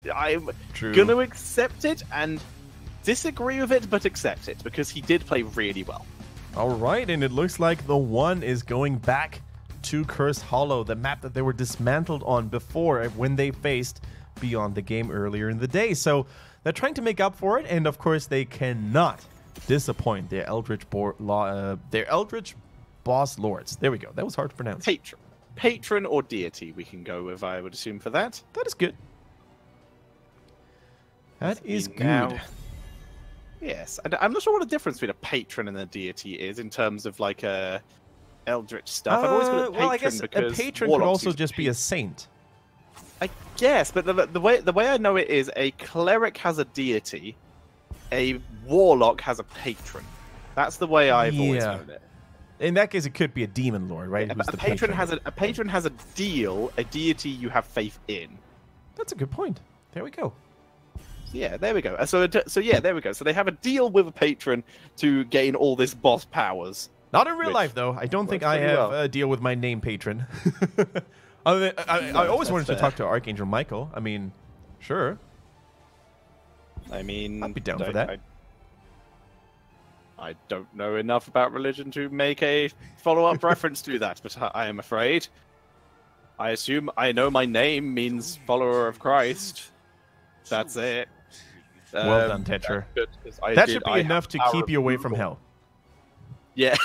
I'm True. going to accept it and disagree with it, but accept it because he did play really well. All right, and it looks like TheOne is going back to Cursed Hollow, the map that they were dismantled on before when they faced Beyond the Game earlier in the day. So they're trying to make up for it, and of course they cannot disappoint their Eldritch Boss Lords. There we go. That was hard to pronounce. Patron or deity we can go with, I would assume, for that. That is good. That is good. Now, yes, I'm not sure what the difference between a patron and a deity is in terms of like eldritch stuff. I've always called it patron, well, I guess a patron could also just be a saint. I guess, but the way I know it is a cleric has a deity, a warlock has a patron. That's the way I've always known it. In that case, it could be a demon lord, right? A patron has a deal, a deity you have faith in. That's a good point. There we go. Yeah, there we go. So yeah, there we go. So they have a deal with a patron to gain all this boss powers. Not in real life, though. I don't think I have a deal with my name patron. I always wanted to talk to Archangel Michael. I mean, sure. I mean, I'd be down for that. I don't know enough about religion to make a follow-up reference to that, but I am afraid. I assume I know my name means follower of Christ. That's it. Well done, Tetra. That should be enough to keep you away from hell. Yeah.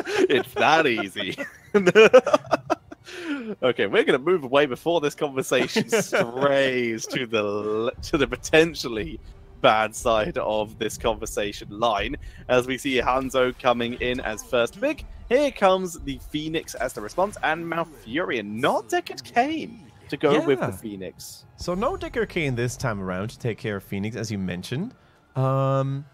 It's that easy. Okay, we're going to move away before this conversation strays to the potentially bad side of this conversation line, as we see Hanzo coming in as first pick. Here comes the Phoenix as the response, and Malfurion, not Deckard Cain, to go with the Phoenix. So no Deckard Cain this time around to take care of Phoenix, as you mentioned. Deckard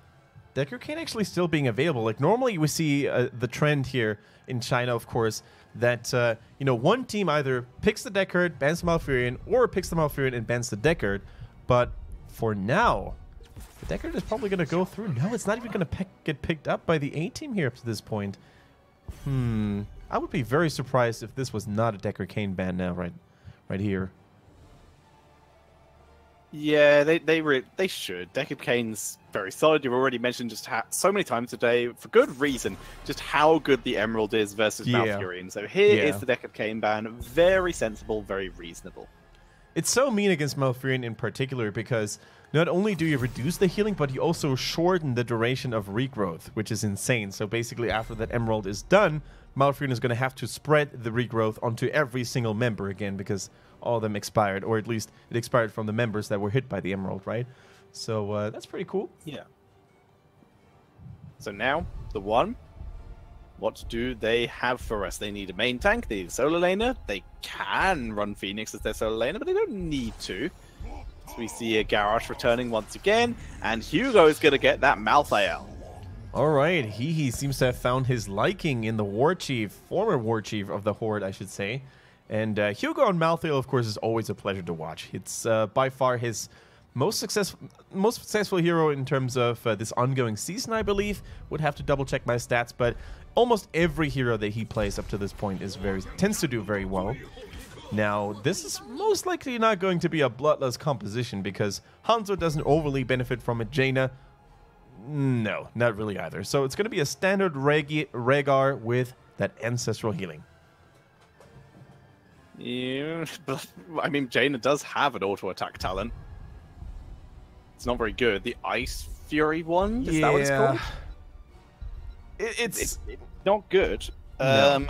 Cain actually still being available. Like, normally we see the trend here in China, of course, that one team either picks the Deckard, bans the Malfurion, or picks the Malfurion and bans the Deckard. But for now, the Deckard is probably going to go through. No, it's not even going to get picked up by the A-Team here up to this point. I would be very surprised if this was not a Deckard Cain ban now, right here. Yeah, they should. Deckard Cain's very solid. You've already mentioned just so many times today, for good reason, just how good the Emerald is versus Malfurion. So here is the Deckard Cain ban. Very sensible, very reasonable. It's so mean against Malfurion in particular because not only do you reduce the healing, but you also shorten the duration of regrowth, which is insane. So basically, after that Emerald is done, Malfurion is going to have to spread the regrowth onto every single member again because all of them expired, or at least it expired from the members that were hit by the Emerald, right? So that's pretty cool. Yeah. So now, TheOne, what do they have for us? They need a main tank, they need a solo laner. They can run Phoenix as their solo laner, but they don't need to. So we see a Garrosh returning once again, and Hugo is going to get that Malthael. All right, he seems to have found his liking in the War Chief, former War Chief of the Horde, I should say. And Hugo on Malthael, of course, is always a pleasure to watch. It's by far his most successful hero in terms of this ongoing season, I believe. Would have to double check my stats, but almost every hero that he plays up to this point tends to do very well. Now, this is most likely not going to be a bloodless composition because Hanzo doesn't overly benefit from it. Jaina, no, not really either. So it's going to be a standard Rhaegar with that ancestral healing. Yeah, but, I mean, Jaina does have an auto-attack talent. It's not very good. The Ice Fury one? Is that what it's called? It's not good. No.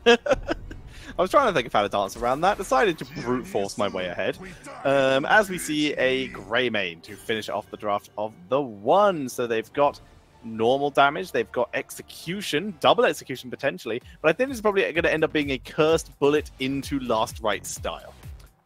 I was trying to think of how to dance around that. Decided to brute force my way ahead. As we see a Greymane to finish off the draft of TheOne. So they've got normal damage, they've got execution, double execution potentially, but I think it's probably going to end up being a cursed bullet into last right style.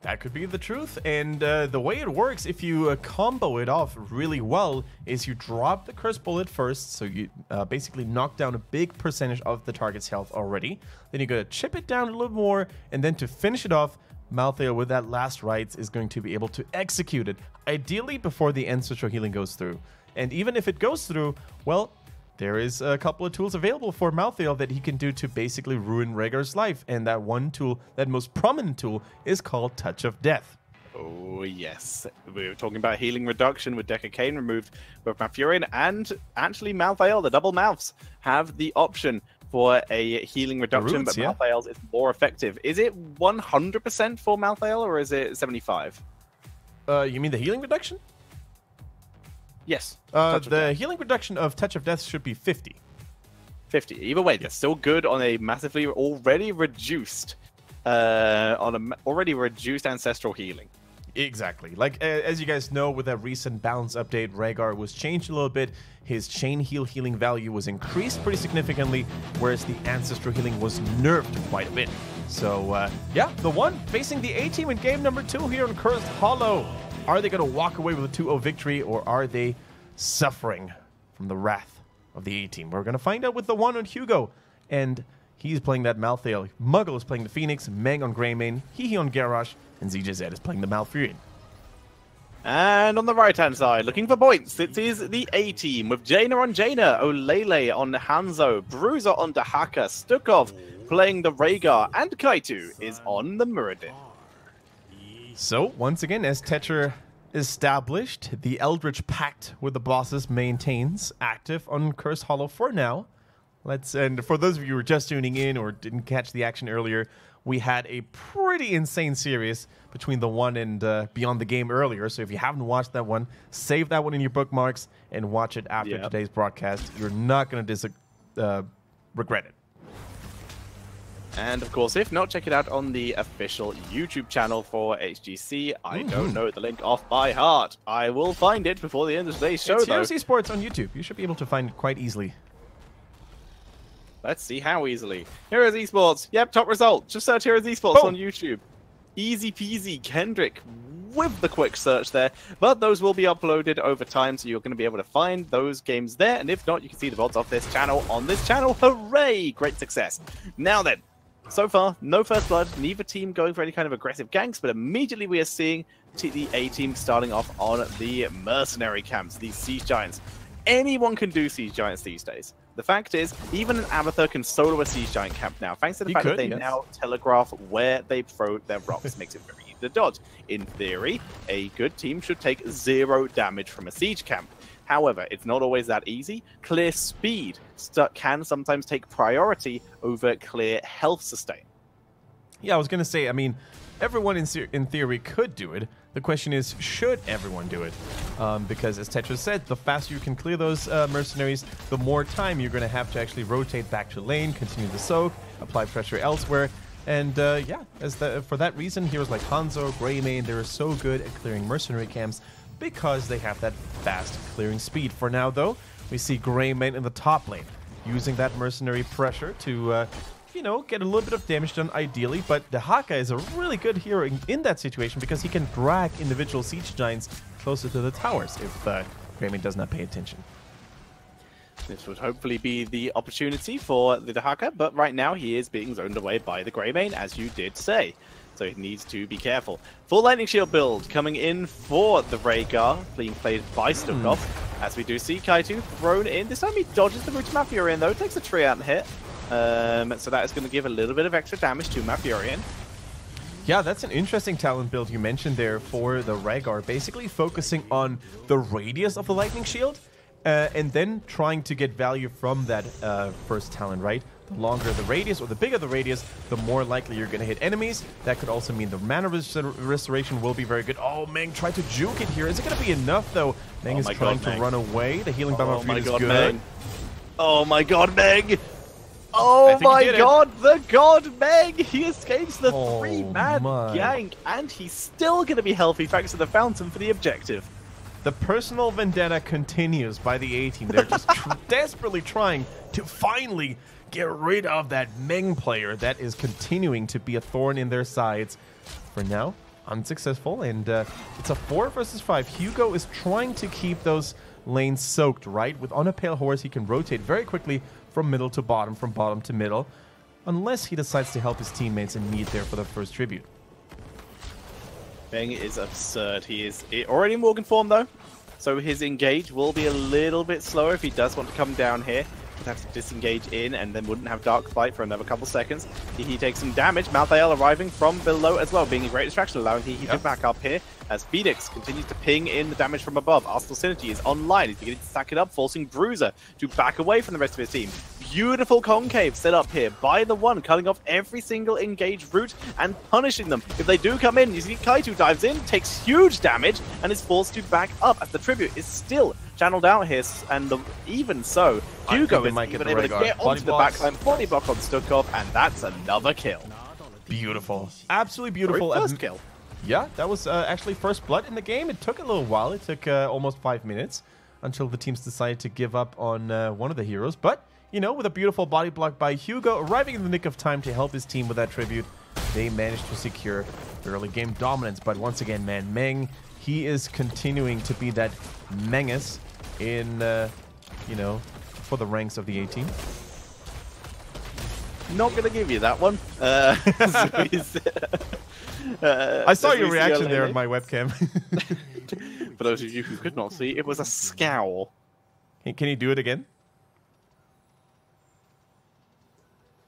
That could be the truth, and the way it works, if you combo it off really well, is you drop the cursed bullet first, so you basically knock down a big percentage of the target's health already. Then you're going to chip it down a little more, and then to finish it off, Malthael with that last rites is going to be able to execute it, ideally before the ancestral healing goes through. And even if it goes through, well, there is a couple of tools available for Malthael that he can do to basically ruin Rhaegar's life. And that one tool, that most prominent tool, is called Touch of Death. Oh, yes. We were talking about healing reduction with Deca Kane removed. Both Malfurion and actually Malthael, the double mouths, have the option for a healing reduction, roots, but yeah. Malthael's is more effective. Is it 100% for Malthael, or is it 75? You mean the healing reduction? Yes. The healing reduction of Touch of Death should be 50. 50. Either way, that's still good on a massively already reduced ancestral healing. Exactly. Like, as you guys know, with that recent balance update, Rhaegar was changed a little bit. His chain healing value was increased pretty significantly, whereas the ancestral healing was nerfed quite a bit. So, yeah, the one facing the A-Team in game number 2 here on Cursed Hollow. Are they going to walk away with a 2-0 victory, or are they suffering from the wrath of the A-Team? We're going to find out with TheOne on Hugo, and he's playing that Malthael. Muggle is playing the Phoenix, Meng on Greymane, Hehe on Garrosh, and ZJZ is playing the Malfurion. And on the right-hand side, looking for points, it is the A-Team with Jaina on Jaina, Olele on Hanzo, Bruiser on Dahaka, Stukov playing the Rhaegar, and Kaitu is on the Muradin. So, once again, as Tetra established, the Eldritch Pact with the bosses maintains active on Cursed Hollow for now. And for those of you who were just tuning in or didn't catch the action earlier, we had a pretty insane series between TheOne and Beyond the Game earlier. So if you haven't watched that one, save that one in your bookmarks and watch it after today's broadcast. You're not going to regret it. And of course, if not, check it out on the official YouTube channel for HGC. I don't know the link off by heart. I will find it before the end of today's show, It's though. Heroes Esports on YouTube. You should be able to find it quite easily. Let's see how easily. Heroes Esports. Yep, top result. Just search Heroes Esports on YouTube. Easy peasy, Kendrick with the quick search there. But those will be uploaded over time, so you're going to be able to find those games there. And if not, you can see the VODs off this channel on this channel. Hooray! Great success. Now then, so far, no first blood, neither team going for any kind of aggressive ganks, but immediately we are seeing the A-Team starting off on the mercenary camps, these siege giants. Anyone can do siege giants these days. The fact is, even an Abathur can solo a siege giant camp now, thanks to the fact that they now telegraph where they throw their rocks. Makes it very easy to dodge. In theory, a good team should take 0 damage from a siege camp. However, it's not always that easy. Clear speed can sometimes take priority over clear health sustain. Yeah, I was going to say, I mean, everyone in theory could do it. The question is, should everyone do it? Because as Tetra said, the faster you can clear those mercenaries, the more time you're going to have to actually rotate back to lane, continue the soak, apply pressure elsewhere. And yeah, for that reason, heroes like Hanzo, Greymane, they're so good at clearing mercenary camps because they have that fast clearing speed. For now, though, we see Greymane in the top lane, using that mercenary pressure to you know, get a little bit of damage done ideally, but Dahaka is a really good hero in that situation because he can drag individual siege giants closer to the towers if Greymane does not pay attention. This would hopefully be the opportunity for the Dahaka, but right now he is being zoned away by the Greymane, as you did say. So he needs to be careful. Full Lightning Shield build coming in for the Rhaegar, being played by Stukov. As we do see Kaitu thrown in. This time he dodges the route to Malfurion though, takes a tree out and hit. So that is going to give a little bit of extra damage to Malfurion. Yeah, that's an interesting talent build you mentioned there for the Rhaegar, basically focusing on the radius of the Lightning Shield, and then trying to get value from that first talent, right? The longer the radius, or the bigger the radius, the more likely you're going to hit enemies. That could also mean the mana restoration will be very good. Oh, Meng tried to juke it here. Is it going to be enough, though? Meng is trying to run away. The healing by Malfurion is good. Meng. Oh my god, Meng! Oh my god, the god Meng! He escapes the 3-man gank, and he's still going to be healthy thanks to the fountain for the objective. The personal vendetta continues by the A-Team. They're just desperately trying to finally get rid of that Meng player that is continuing to be a thorn in their sides. For now, unsuccessful, and it's a 4 versus 5. Hugo is trying to keep those lanes soaked, right? With On a Pale Horse, he can rotate very quickly from middle to bottom, from bottom to middle, unless he decides to help his teammates in need there for the first tribute. Meng is absurd. He is already in Morgan form, though, so his engage will be a little bit slower if he does want to come down here. have to disengage in and then wouldn't have Dark Fight for another couple seconds. He takes some damage. Malthael arriving from below as well, being a great distraction, allowing He to back up here as Phoenix continues to ping in the damage from above. Arsenal Synergy is online. He's beginning to stack it up, forcing Bruiser to back away from the rest of his team. Beautiful concave set up here by TheOne, cutting off every single engaged route and punishing them. If they do come in, you see Kaito dives in, takes huge damage, and is forced to back up as the tribute is still channeled out here, and even so, Hugo is even able to get onto the backline, body block on Stukov, and that's another kill. Beautiful. Absolutely beautiful. First kill. Yeah, that was actually first blood in the game. It took a little while. It took almost 5 minutes until the teams decided to give up on one of the heroes. But, you know, with a beautiful body block by Hugo, arriving in the nick of time to help his team with that tribute, they managed to secure early game dominance. But once again, man, Meng, he is continuing to be that Mengus in, you know, for the ranks of the A-Team. Not going to give you that one. I saw your reaction there on my webcam. For those of you who could not see, it was a scowl. Can you do it again?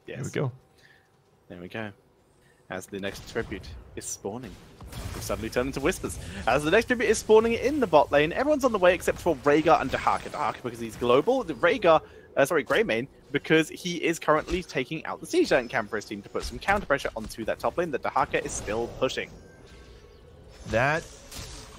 Yes. Here we go. There we go. As the next tribute is spawning. We suddenly turn into whispers. As the next tribute is spawning in the bot lane, everyone's on the way except for Rhaegar and Dahaka. Dahaka because he's global. Rhaegar, Greymane, because he is currently taking out the Siege Giant camp for his team to put some counter pressure onto that top lane that Dahaka is still pushing. That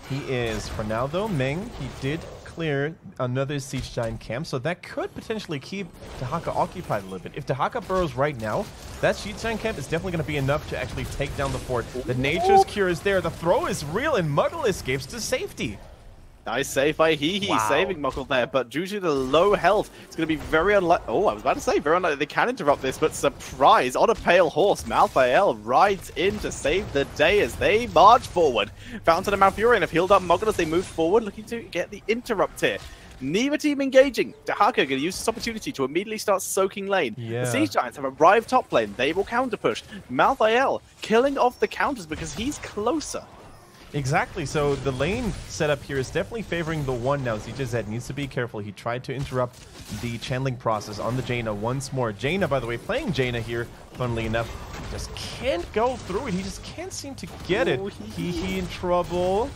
he is. For now, though, Meng, he did clear another Siege Giant camp, so that could potentially keep Dahaka occupied a little bit. If Dahaka burrows right now, that Siege Giant camp is definitely going to be enough to actually take down the fort. The Nature's Cure is there. The throw is real, and Muggle escapes to safety. Nice save by Hehe, saving Muggle there, but due to the low health, it's going to be very unlikely. Oh, I was about to say, very unlikely they can interrupt this, but surprise, on a pale horse, Malthael rides in to save the day as they march forward. Fountain and Malfurion have healed up Muggle as they move forward, looking to get the interrupt here. Neither team engaging. Dahaka going to use this opportunity to immediately start soaking lane. The Siege Giants have arrived top lane. They will counter push. Malthael killing off the counters because he's closer. Exactly, so the lane setup here is definitely favoring TheOne now. ZJZ needs to be careful. He tried to interrupt the channeling process on the Jaina once more. Jaina, by the way, playing Jaina here, funnily enough, just can't go through it. He just can't seem to get it. Hehe in trouble.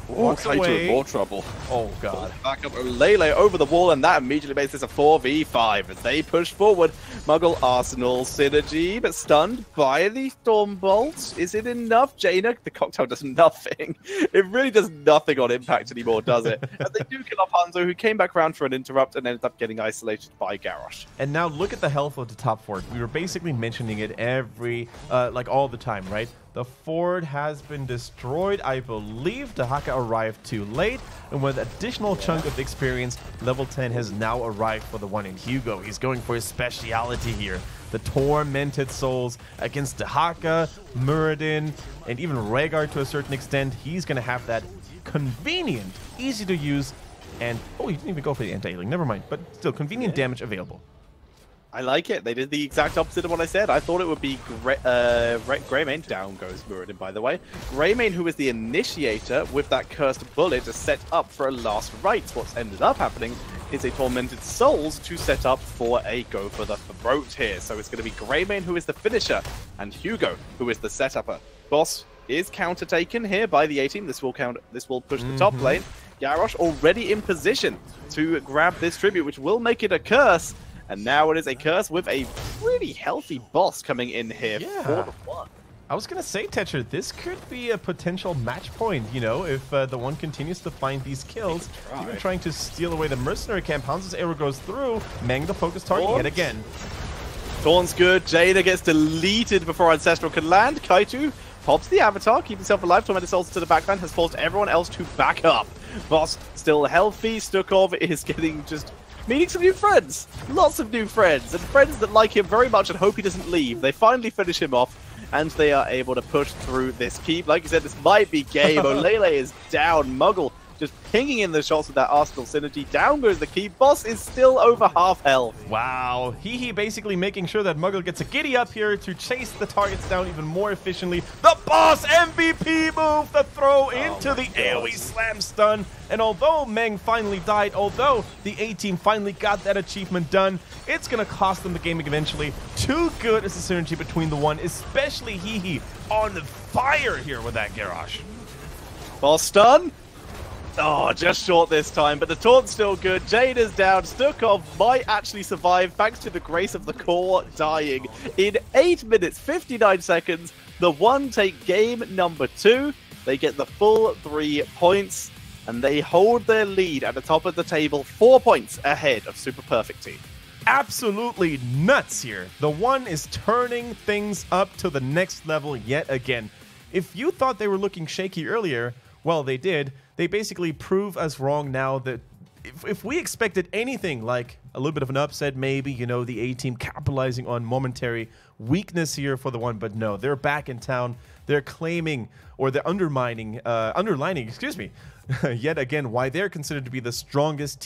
Walks away. More trouble. Oh, God. Back up Lele over the wall, and that immediately makes this a 4v5 as they push forward. Muggle Arsenal Synergy, but stunned by the Storm Bolt. Is it enough? Jaina, the cocktail does nothing. It really does nothing on impact anymore, does it? And they do kill off Hanzo, who came back around for an interrupt and ended up getting isolated by Garrosh. And now look at the health of the top fort. We were basically mentioning it every, like all the time, right? The fort has been destroyed. I believe Dahaka arrived too late, and with an additional chunk of experience, level 10 has now arrived for TheOne in Hugo. He's going for his speciality here. The Tormented Souls against Dahaka, Muradin, and even Rhaegar to a certain extent. He's going to have that convenient, easy to use, and... oh, he didn't even go for the anti-healing. Never mind, but still convenient damage available. I like it. They did the exact opposite of what I said. I thought it would be Greymane. Down goes Muradin, by the way. Greymane, who was the initiator with that cursed bullet to set up for a last right. What's ended up happening is a Tormented Souls to set up for a go for the throat here. So it's going to be Greymane who is the finisher, and Hugo who is the setupper. Boss is counter taken here by the A-Team. This will push the top lane. Garrosh already in position to grab this tribute, which will make it a curse. And now it is a curse with a pretty healthy boss coming in here for TheOne. I was going to say, Tetcher, this could be a potential match point, you know, if TheOne continues to find these kills. Even trying to steal away the mercenary camp. Hanzo's arrow goes through. Meng, the focus target, yet again. Taunt's good. Jada gets deleted before Ancestral can land. Kaito pops the avatar, keep himself alive. Tormented Souls to the backline has forced everyone else to back up. Boss still healthy. Stukov is getting just... meeting some new friends, lots of new friends, and friends that like him very much and hope he doesn't leave. They finally finish him off, and they are able to push through this keep. Like you said, this might be game. Olele is down. Muggle just pinging in the shots with that Arsenal synergy. Down goes the key. Boss is still over half health. Wow. Hehe basically making sure that Muggle gets a giddy up here to chase the targets down even more efficiently. The Boss MVP move, the throw into the AoE slam stun. And although Meng finally died, although the A-Team finally got that achievement done, it's going to cost them the game eventually. Too good is the synergy between the one, especially Hehe on fire here with that Garrosh. Boss stun. Oh, just short this time, but the taunt's still good. Jade is down. Stukov might actually survive thanks to the grace of the core dying. In 8 minutes, 59 seconds, the one take game number 2. They get the full 3 points, and they hold their lead at the top of the table, 4 points ahead of Super Perfect Team. Absolutely nuts here. The one is turning things up to the next level yet again. If you thought they were looking shaky earlier, well, they did. They basically prove us wrong now that if we expected anything like a little bit of an upset, maybe, you know, the A-Team capitalizing on momentary weakness here for the one, but no, they're back in town. They're claiming, or they're underlining, excuse me, yet again, why they're considered to be the strongest